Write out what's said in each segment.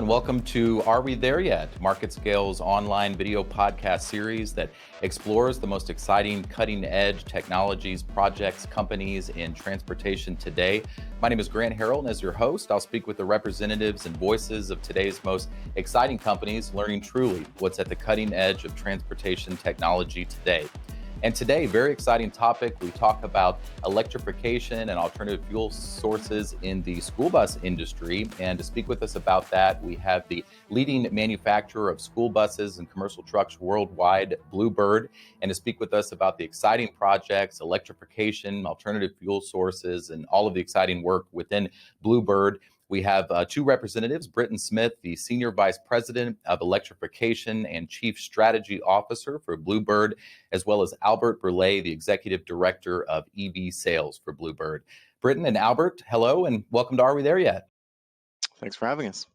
and welcome to Are We There Yet? MarketScale's online video podcast series that explores the most exciting cutting-edge technologies, projects, companies in transportation today. My name is Grant Harrell, and as your host, I'll speak with the representatives and voices of today's most exciting companies, learning truly what's at the cutting edge of transportation technology today. And today, very exciting topic. We talk about electrification and alternative fuel sources in the school bus industry. And to speak with us about that, we have the leading manufacturer of school buses and commercial trucks worldwide, Bluebird. And to speak with us about the exciting projects, electrification, alternative fuel sources, and all of the exciting work within Bluebird, we have two representatives, Britton Smith, the Senior Vice President of Electrification and Chief Strategy Officer for Bluebird, as well as Albert Burleigh, the Executive Director of EV Sales for Bluebird. Britton and Albert, hello, and welcome to Are We There Yet? Thanks for having us.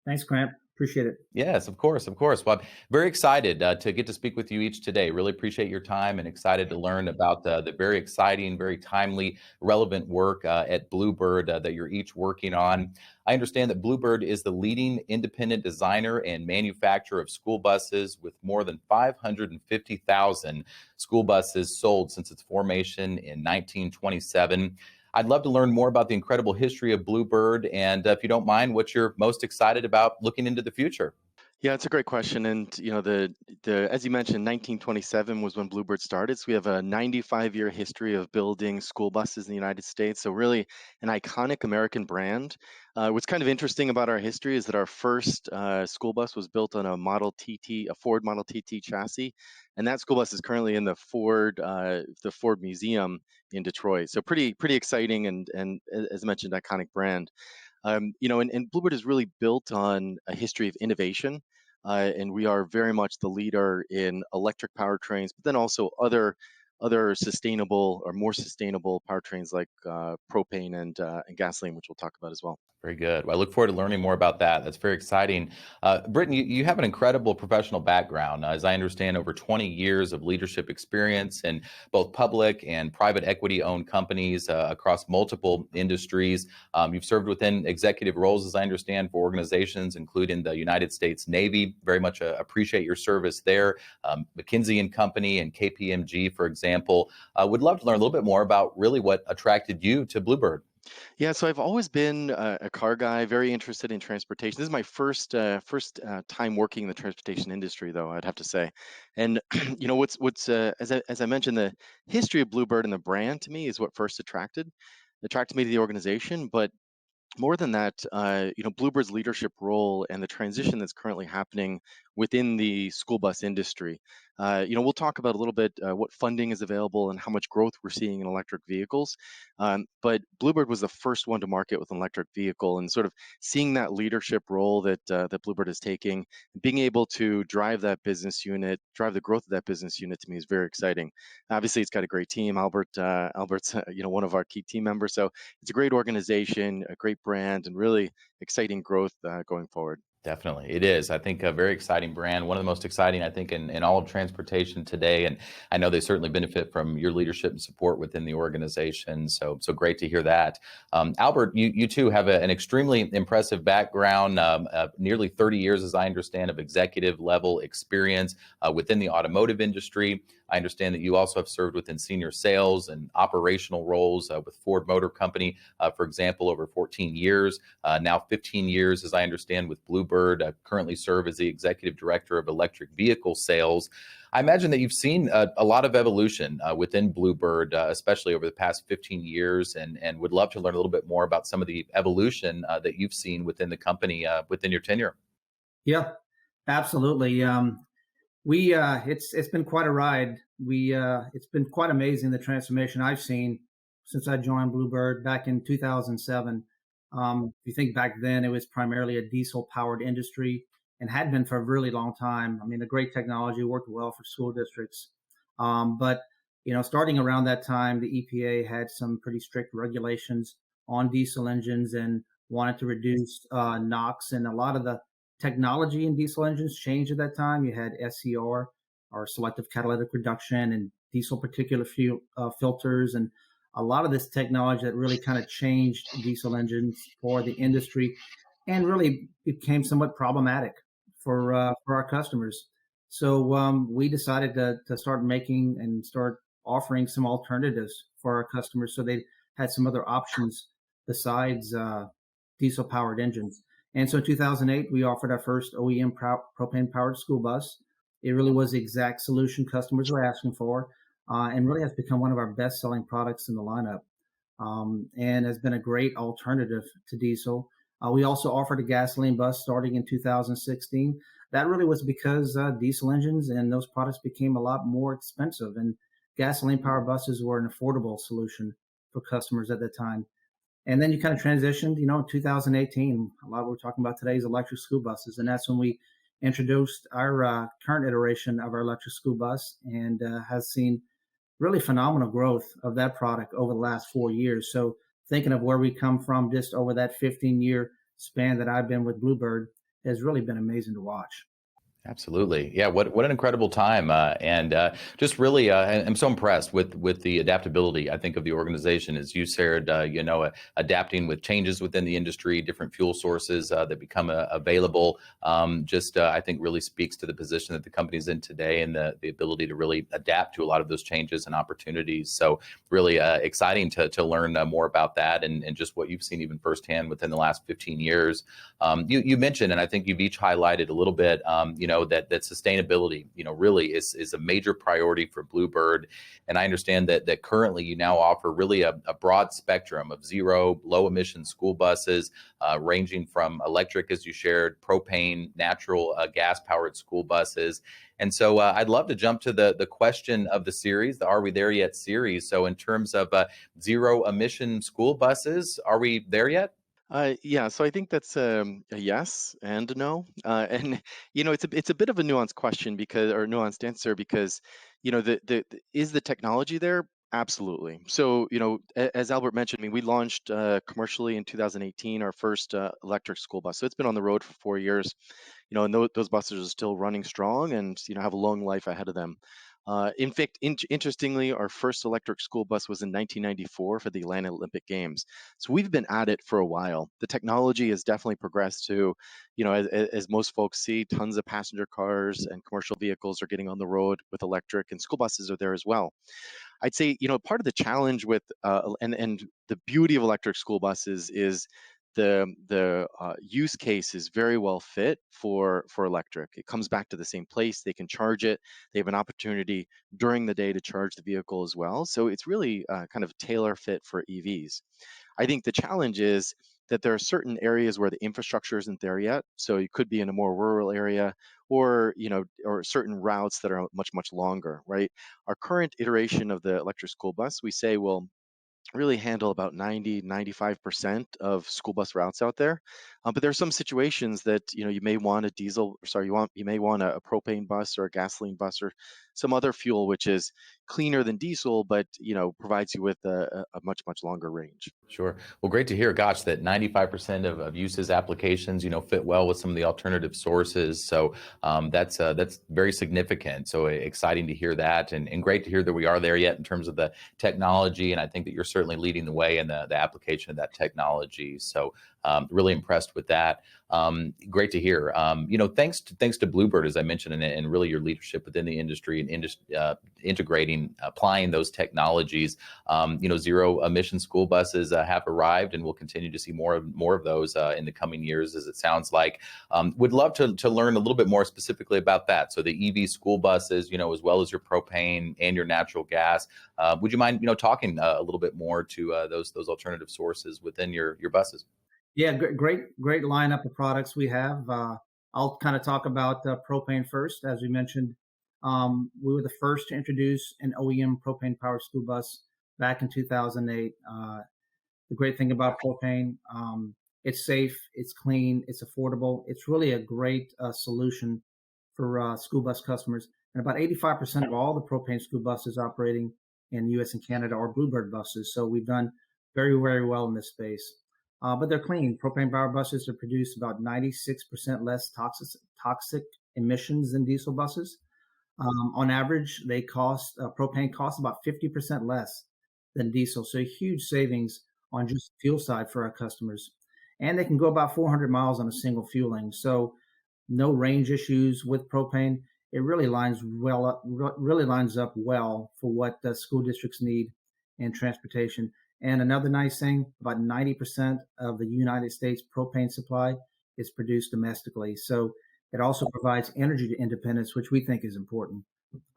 Thanks, Grant. Appreciate it. Yes, of course. Well, I'm very excited to get to speak with you each today. Really appreciate your time and excited to learn about the very exciting, very timely, relevant work at Bluebird that you're each working on. I understand that Bluebird is the leading independent designer and manufacturer of school buses with more than 550,000 school buses sold since its formation in 1927. I'd love to learn more about the incredible history of Bluebird, and if you don't mind, what you're most excited about looking into the future. Yeah, it's a great question. And the as you mentioned, 1927 was when Bluebird started. So we have a 95-year history of building school buses in the United States. So really an iconic American brand. What's kind of interesting about our history is that our first school bus was built on a Ford Model TT chassis, and that school bus is currently in the Ford Museum in Detroit. So pretty exciting, and as I mentioned, iconic brand. And Bluebird is really built on a history of innovation, and we are very much the leader in electric powertrains, but then also other sustainable or more sustainable powertrains like propane and gasoline, which we'll talk about as well. Very good. Well, I look forward to learning more about that. That's very exciting. Britton, you have an incredible professional background. As I understand, over 20 years of leadership experience in both public and private equity-owned companies across multiple industries. You've served within executive roles, as I understand, for organizations including the United States Navy. Very much appreciate your service there. McKinsey and Company and KPMG, for example. Would love to learn a little bit more about really what attracted you to Bluebird. Yeah, so I've always been a car guy, very interested in transportation. This is my first time working in the transportation industry, though, I'd have to say. And what's as I mentioned, the history of Bluebird and the brand to me is what first attracted me to the organization. But more than that, Bluebird's leadership role and the transition that's currently happening within the school bus industry. We'll talk about a little bit what funding is available and how much growth we're seeing in electric vehicles. But Bluebird was the first one to market with an electric vehicle, and sort of seeing that leadership role that Bluebird is taking, being able to drive the growth of that business unit to me is very exciting. Obviously, it's got a great team. Albert's one of our key team members, so it's a great organization, a great brand, and really exciting growth going forward. Definitely. It is. I think a very exciting brand, one of the most exciting, I think, in all of transportation today. And I know they certainly benefit from your leadership and support within the organization. So great to hear that. Albert, you too have an extremely impressive background, nearly 30 years, as I understand, of executive level experience within the automotive industry. I understand that you also have served within senior sales and operational roles with Ford Motor Company, for example, over 14 years, now 15 years, as I understand, with Bluebird. Currently serve as the Executive Director of Electric Vehicle Sales. I imagine that you've seen a lot of evolution within Bluebird, especially over the past 15 years, and would love to learn a little bit more about some of the evolution that you've seen within the company within your tenure. Yeah, absolutely. It's been quite a ride. It's been quite amazing, the transformation I've seen since I joined Bluebird back in 2007. If you think back then, it was primarily a diesel-powered industry and had been for a really long time. I mean, the great technology worked well for school districts. But starting around that time, the EPA had some pretty strict regulations on diesel engines and wanted to reduce NOx, and a lot of the technology in diesel engines changed at that time. You had SCR, or selective catalytic reduction, and diesel particulate filters, and a lot of this technology that really kind of changed diesel engines for the industry. and really became somewhat problematic for our customers. So we decided to start making and start offering some alternatives for our customers, so they had some other options besides diesel powered engines. And so in 2008, we offered our first OEM propane powered school bus. It really was the exact solution customers were asking for, and really has become one of our best selling products in the lineup, and has been a great alternative to diesel. We also offered a gasoline bus starting in 2016. That really was because diesel engines and those products became a lot more expensive, and gasoline powered buses were an affordable solution for customers at the time. And then you kind of transitioned, in 2018. A lot of what we're talking about today is electric school buses, and that's when we introduced our current iteration of our electric school bus, and has seen really phenomenal growth of that product over the last 4 years. So thinking of where we come from just over that 15-year span that I've been with Bluebird has really been amazing to watch. Absolutely. Yeah. What an incredible time. And just really, I'm so impressed with the adaptability, I think, of the organization, as you shared, adapting with changes within the industry, different fuel sources that become available. I think really speaks to the position that the company's in today, and the ability to really adapt to a lot of those changes and opportunities. So really exciting to learn more about that, and just what you've seen even firsthand within the last 15 years. You mentioned, and I think you've each highlighted a little bit, that sustainability, really is a major priority for Bluebird. And I understand that currently you now offer really a broad spectrum of zero, low emission school buses, ranging from electric, as you shared, propane, natural gas powered school buses. And so I'd love to jump to the question of the series, the Are We There Yet series. So in terms of zero emission school buses, are we there yet? Yeah, so I think that's a yes and a no, and it's a bit of a nuanced question, because, or nuanced answer, because is the technology there? Absolutely. So as Albert mentioned, I mean, we launched commercially in 2018 our first electric school bus. So it's been on the road for 4 years, and those buses are still running strong, and have a long life ahead of them. In fact, interestingly, our first electric school bus was in 1994 for the Atlanta Olympic Games. So we've been at it for a while. The technology has definitely progressed to, as most folks see, tons of passenger cars and commercial vehicles are getting on the road with electric, and school buses are there as well. I'd say, part of the challenge with and the beauty of electric school buses is the use case is very well fit for electric. It comes back to the same place. They can charge it. They have an opportunity during the day to charge the vehicle as well. So it's really kind of tailor fit for EVs. I think the challenge is that there are certain areas where the infrastructure isn't there yet. So you could be in a more rural area, or or certain routes that are much longer, right? Our current iteration of the electric school bus, we say, will really handle about 90-95% of school bus routes out there. But there are some situations that you may want a diesel, sorry, you may want a propane bus or a gasoline bus or some other fuel which is cleaner than diesel, but provides you with a much longer range. Sure. Well, great to hear, gosh, that 95% of uses applications, fit well with some of the alternative sources. So that's very significant. So exciting to hear that, and great to hear that we are there yet in terms of the technology. And I think that you're certainly leading the way in the application of that technology. So really impressed with that. Great to hear. Thanks to Bluebird, as I mentioned, and really your leadership within the industry, and integrating, applying those technologies. Zero emission school buses have arrived, and we'll continue to see more of those in the coming years, as it sounds like. Would love to learn a little bit more specifically about that. So the EV school buses, as well as your propane and your natural gas. Would you mind, talking a little bit more to those alternative sources within your buses? Yeah, great lineup of products we have. I'll kind of talk about propane first. As we mentioned, we were the first to introduce an OEM propane powered school bus back in 2008. The great thing about propane, it's safe, it's clean, it's affordable. It's really a great solution for school bus customers. And about 85% of all the propane school buses operating in the U.S. and Canada are Bluebird buses. So we've done very, very well in this space. But they're clean. Propane powered buses are produce about 96% less toxic emissions than diesel buses. On average, propane costs about 50% less than diesel. So huge savings on just fuel side for our customers. and they can go about 400 miles on a single fueling. So no range issues with propane. It really really lines up well for what the school districts need in transportation. And another nice thing, about 90% of the United States propane supply is produced domestically. So it also provides energy independence, which we think is important.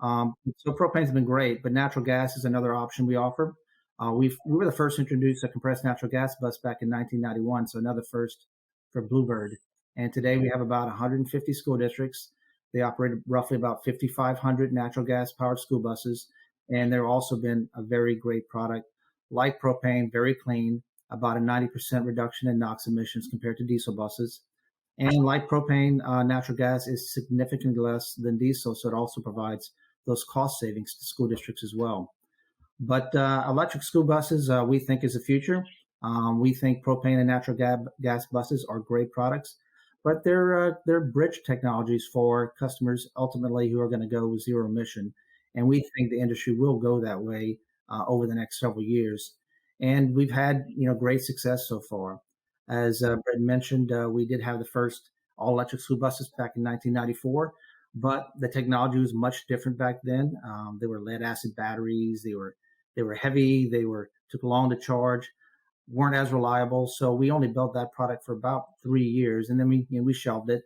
So propane's been great, but natural gas is another option we offer. We were the first to introduce a compressed natural gas bus back in 1991, so another first for Bluebird. And today we have about 150 school districts. They operate roughly about 5,500 natural gas powered school buses, and they've also been a very great product, like propane, very clean, about a 90% reduction in NOx emissions compared to diesel buses. And like propane, natural gas is significantly less than diesel, so it also provides those cost savings to school districts as well. But electric school buses, we think, is the future. We think propane and natural gas buses are great products, but they're bridge technologies for customers ultimately who are going to go zero emission. And we think the industry will go that way over the next several years. And we've had great success so far. As Britton mentioned, we did have the first all electric school buses back in 1994, but the technology was much different back then. They were lead acid batteries. They were heavy. Took long to charge, weren't as reliable. So we only built that product for about 3 years, and then we shelved it,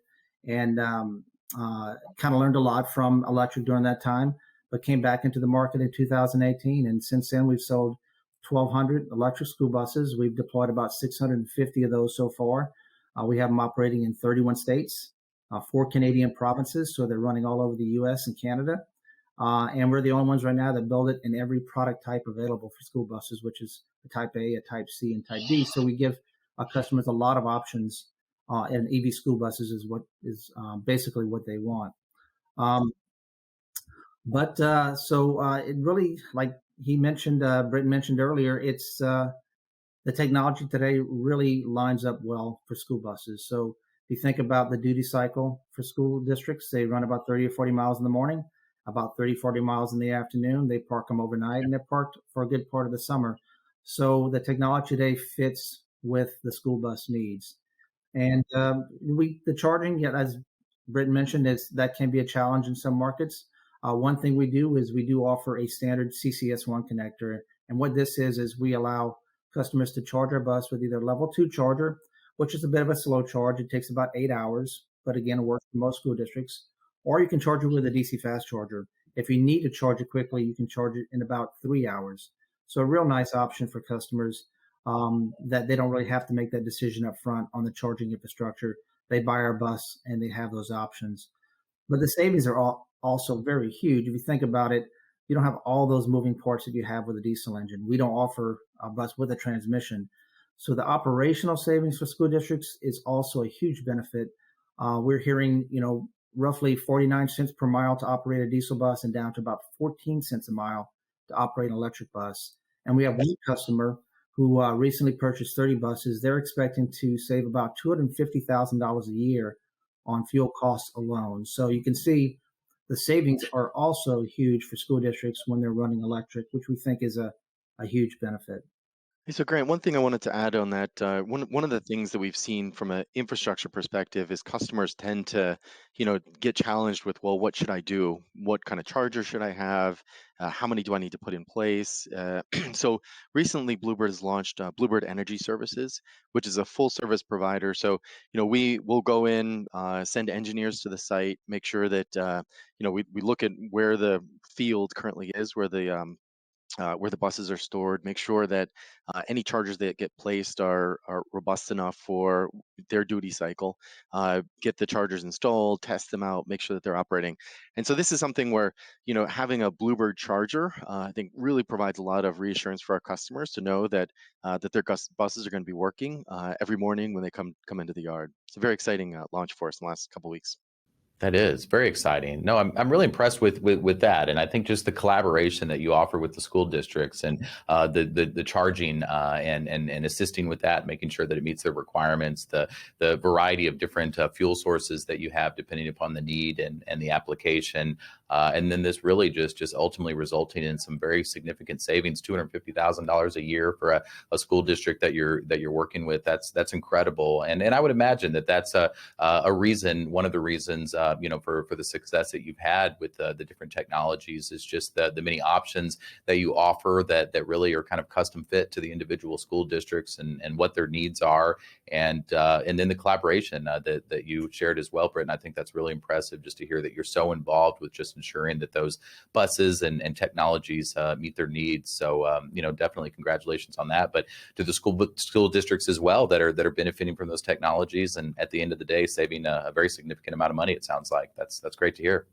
and kind of learned a lot from electric during that time, but came back into the market in 2018, and since then we've sold 1,200 electric school buses. We've deployed about 650 of those so far. We have them operating in 31 states, 4 Canadian provinces, so they're running all over the U.S. and Canada. And we're the only ones right now that build it in every product type available for school buses, which is a Type A, a Type C, and Type D. So we give our customers a lot of options, and EV school buses is basically what they want. It really, like Britton mentioned earlier, it's the technology today really lines up well for school buses. So if you think about the duty cycle for school districts, they run about 30 or 40 miles in the morning, about 30, 40 miles in the afternoon. They park them overnight, and they're parked for a good part of the summer. So the technology today fits with the school bus needs. And the charging, as Britton mentioned, that can be a challenge in some markets. One thing we do is we do offer a standard CCS1 connector. And what this is we allow customers to charge our bus with either level 2 charger, which is a bit of a slow charge. It takes about 8 hours, but again, it works for most school districts. Or you can charge it with a DC fast charger. If you need to charge it quickly, you can charge it in about 3 hours. So a real nice option for customers that they don't really have to make that decision up front on the charging infrastructure. They buy our bus and they have those options. But the savings are also very huge. If you think about it, you don't have all those moving parts that you have with a diesel engine. We don't offer a bus with a transmission. So the operational savings for school districts is also a huge benefit. We're hearing, roughly 49 cents per mile to operate a diesel bus and down to about 14 cents a mile to operate an electric bus. And we have one customer who recently purchased 30 buses. They're expecting to save about $250,000 a year on fuel costs alone. So you can see the savings are also huge for school districts when they're running electric, which we think is a huge benefit. Hey, so Grant, one thing I wanted to add on that, one of the things that we've seen from an infrastructure perspective is customers tend to, get challenged with, well, what should I do? What kind of charger should I have? How many do I need to put in place? So recently, Bluebird has launched Bluebird Energy Services, which is a full service provider. So, we will go in, send engineers to the site, make sure that, we look at where the field currently is, where the buses are stored, make sure that any chargers that get placed are robust enough for their duty cycle, get the chargers installed, test them out, make sure that they're operating. And so this is something where, having a Bluebird charger, I think really provides a lot of reassurance for our customers to know that that their buses are going to be working every morning when they come into the yard. It's a very exciting launch for us in the last couple of weeks. That is very exciting. No, I'm really impressed with that, and I think just the collaboration that you offer with the school districts and the charging and assisting with that, making sure that it meets their requirements, the variety of different fuel sources that you have depending upon the need and the application, and then this really just ultimately resulting in some very significant savings, $250,000 a year for a school district that you're working with. That's incredible, and I would imagine that that's a reason, one of the reasons, for the success that you've had with the different technologies is just the many options that you offer that really are kind of custom fit to the individual school districts and what their needs are, and then the collaboration that you shared as well, Britton. I think that's really impressive just to hear that you're so involved with just ensuring that those buses and technologies meet their needs. So definitely congratulations on that. But to the school districts as well that are benefiting from those technologies, and at the end of the day, saving a very significant amount of money. It sounds like that's great to hear.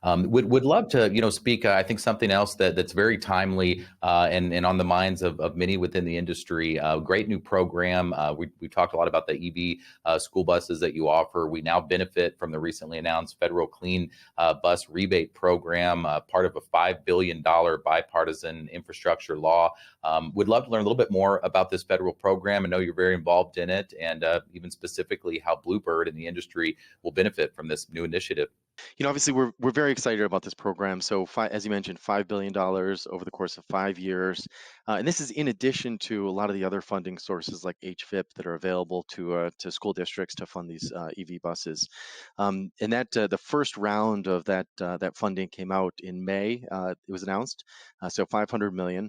Would love to speak. I think something else that's very timely and on the minds of many within the industry. Great new program. We talked a lot about the EV school buses that you offer. We now benefit from the recently announced federal clean bus rebate program, part of a $5 billion bipartisan infrastructure law. Would love to learn a little bit more about this federal program. I know you're very involved in it, and even specifically how Bluebird and the industry will benefit from this new initiative. Obviously, we're very excited about this program. So, as you mentioned, $5 billion over the course of 5 years, and this is in addition to a lot of the other funding sources like HVIP that are available to school districts to fund these EV buses. And that the first round of that funding came out in May. It was announced, so 500 million.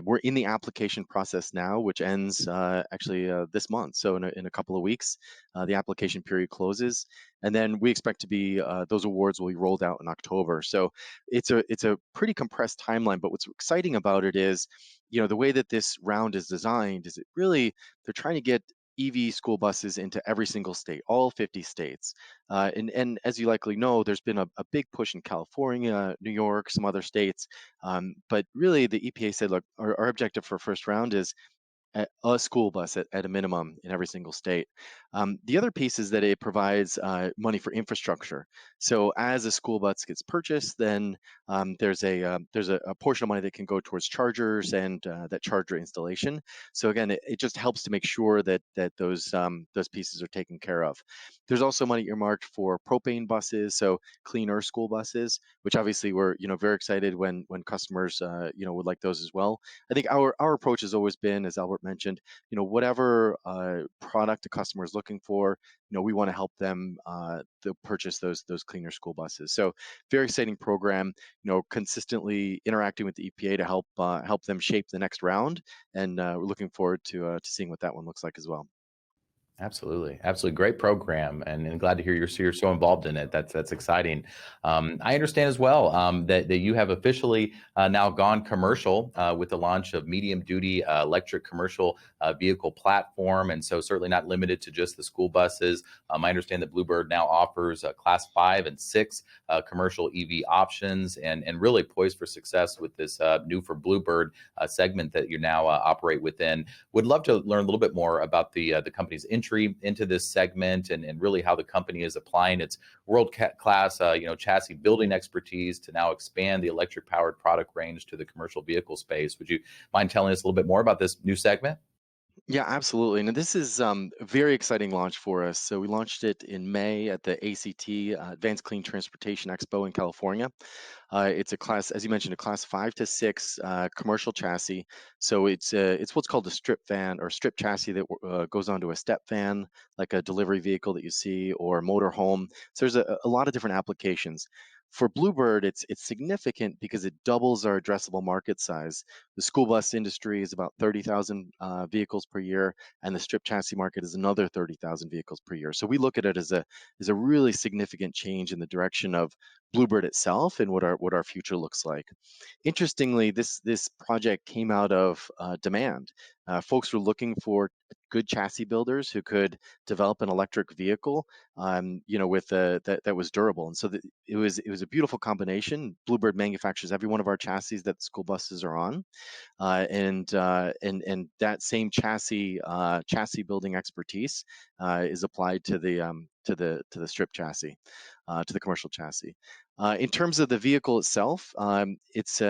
We're in the application process now, which ends actually this month. So in a couple of weeks, the application period closes. And then we expect to be those awards will be rolled out in October. So it's a pretty compressed timeline. But what's exciting about it is, the way that this round is designed is they're trying to get EV school buses into every single state, all 50 states. And as you likely know, there's been a big push in California, New York, some other states. But really, the EPA said, look, our objective for first round is a school bus at a minimum in every single state. The other piece is that it provides money for infrastructure. So as a school bus gets purchased, then there's a portion of money that can go towards chargers and that charger installation. So again, it just helps to make sure that those pieces are taken care of. There's also money earmarked for propane buses, so cleaner school buses, which obviously we're very excited when customers would like those as well. I think our approach has always been, as Albert mentioned, whatever product a customer is looking for, we want to help them to purchase those cleaner school buses. So very exciting program, consistently interacting with the EPA to help them shape the next round, and we're looking forward to seeing what that one looks like as well. Absolutely, absolutely, great program, and glad to hear you're so involved in it. That's exciting. I understand as well that you have officially now gone commercial with the launch of medium duty electric commercial vehicle platform, and so certainly not limited to just the school buses. I understand that Bluebird now offers class 5 and 6 commercial EV options, and really poised for success with this new for Bluebird segment that you now operate within. Would love to learn a little bit more about the company's entry into this segment, and really how the company is applying its world-class chassis building expertise to now expand the electric-powered product range to the commercial vehicle space. Would you mind telling us a little bit more about this new segment? Yeah, absolutely. And this is a very exciting launch for us. So we launched it in May at the ACT Advanced Clean Transportation Expo in California. It's a class, as you mentioned, a class 5 to 6 commercial chassis. So it's what's called a strip van or strip chassis that goes onto a step van, like a delivery vehicle that you see, or a motor home. So there's a lot of different applications. For Bluebird, it's significant because it doubles our addressable market size. The school bus industry is about 30,000 vehicles per year, and the strip chassis market is another 30,000 vehicles per year. So we look at it as a really significant change in the direction of Bluebird itself and what our future looks like. Interestingly, this project came out of demand. Folks were looking for good chassis builders who could develop an electric vehicle, with that was durable. And so it was a beautiful combination. Bluebird manufactures every one of our chassis that school buses are on, and that same chassis building expertise is applied to the strip chassis, to the commercial chassis. In terms of the vehicle itself, it's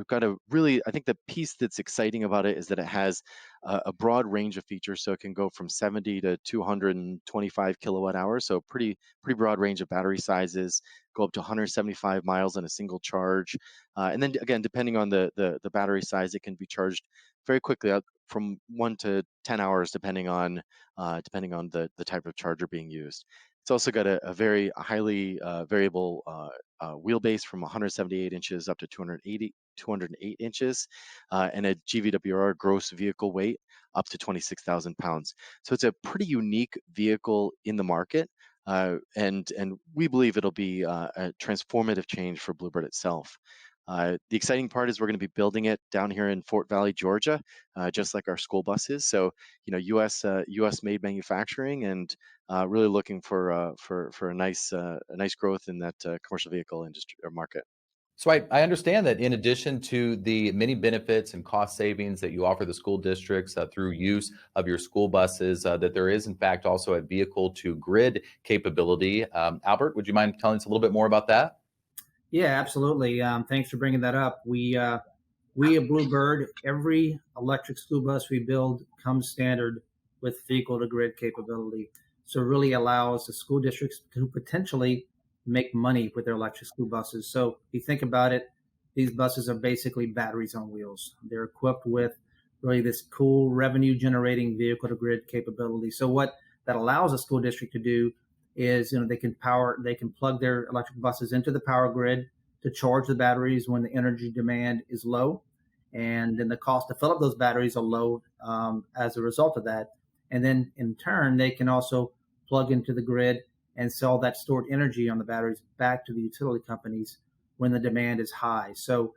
got a really, I think the piece that's exciting about it is that it has a broad range of features. So it can go from 70 to 225 kilowatt hours. So pretty broad range of battery sizes, go up to 175 miles on a single charge. And then again, depending on the battery size, it can be charged very quickly, from 1 to 10 hours, depending on the type of charger being used. It's also got a very highly variable wheelbase from 178 inches up to 208 inches, and a GVWR, gross vehicle weight, up to 26,000 pounds. So it's a pretty unique vehicle in the market, and we believe it'll be a transformative change for Bluebird itself. The exciting part is we're going to be building it down here in Fort Valley, Georgia, just like our school buses. So, U.S. made manufacturing, and really looking for a nice growth in that commercial vehicle industry or market. So I understand that in addition to the many benefits and cost savings that you offer the school districts through use of your school buses, that there is in fact also a vehicle to grid capability. Albert, would you mind telling us a little bit more about that? Yeah, absolutely. Thanks for bringing that up. We at Bluebird, every electric school bus we build comes standard with vehicle to grid capability. So it really allows the school districts to potentially make money with their electric school buses. So if you think about it, these buses are basically batteries on wheels. They're equipped with really this cool revenue generating vehicle to grid capability. So what that allows a school district to do is, they can plug their electric buses into the power grid to charge the batteries when the energy demand is low, and then the cost to fill up those batteries are low as a result of that. And then in turn, they can also plug into the grid and sell that stored energy on the batteries back to the utility companies when the demand is high. So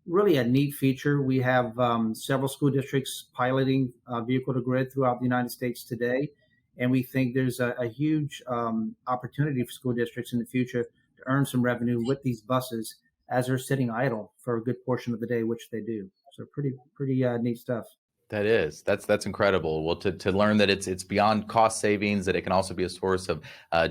really a neat feature. We have several school districts piloting vehicle to grid throughout the United States today. And we think there's a huge opportunity for school districts in the future to earn some revenue with these buses as they're sitting idle for a good portion of the day, which they do. So pretty neat stuff. That's incredible. Well, to learn that it's beyond cost savings, that it can also be a source of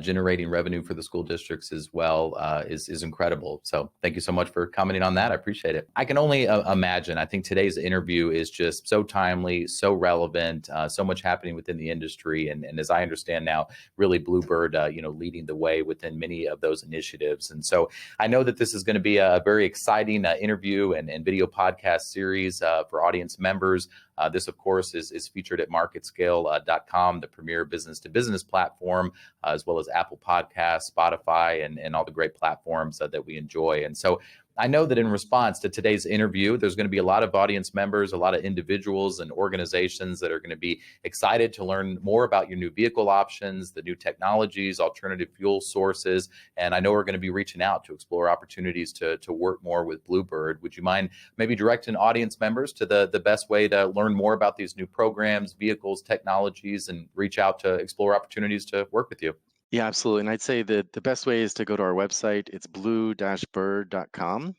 generating revenue for the school districts as well is incredible. So thank you so much for commenting on that. I appreciate it. I can only imagine. I think today's interview is just so timely, so relevant, so much happening within the industry, and as I understand now, really Bluebird, leading the way within many of those initiatives. And so I know that this is going to be a very exciting interview and video podcast series for audience members. This, of course, is featured at MarketScale.com, the premier business-to-business platform, as well as Apple Podcasts, Spotify, and all the great platforms that we enjoy. And so I know that in response to today's interview, there's going to be a lot of audience members, a lot of individuals and organizations that are going to be excited to learn more about your new vehicle options, the new technologies, alternative fuel sources. And I know we're going to be reaching out to explore opportunities to work more with Bluebird. Would you mind maybe directing audience members to the best way to learn more about these new programs, vehicles, technologies, and reach out to explore opportunities to work with you? Yeah, absolutely. And I'd say that the best way is to go to our website. It's blue-bird.com.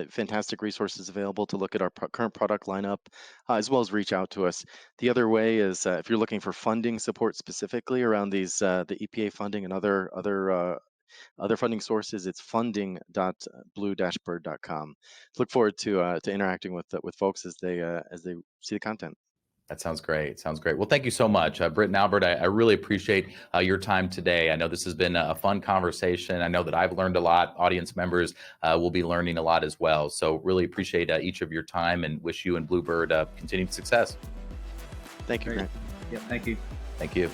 Fantastic resources available to look at our current product lineup, as well as reach out to us. The other way is if you're looking for funding support specifically around these, the EPA funding and other funding sources, it's funding.blue-bird.com. Look forward to interacting with folks as they see the content. That sounds great. Well, thank you so much, Britton, Albert. I really appreciate your time today. I know this has been a fun conversation. I know that I've learned a lot. Audience members will be learning a lot as well. So really appreciate each of your time and wish you and Bluebird continued success. Thank you, Grant. Yeah, thank you. Thank you.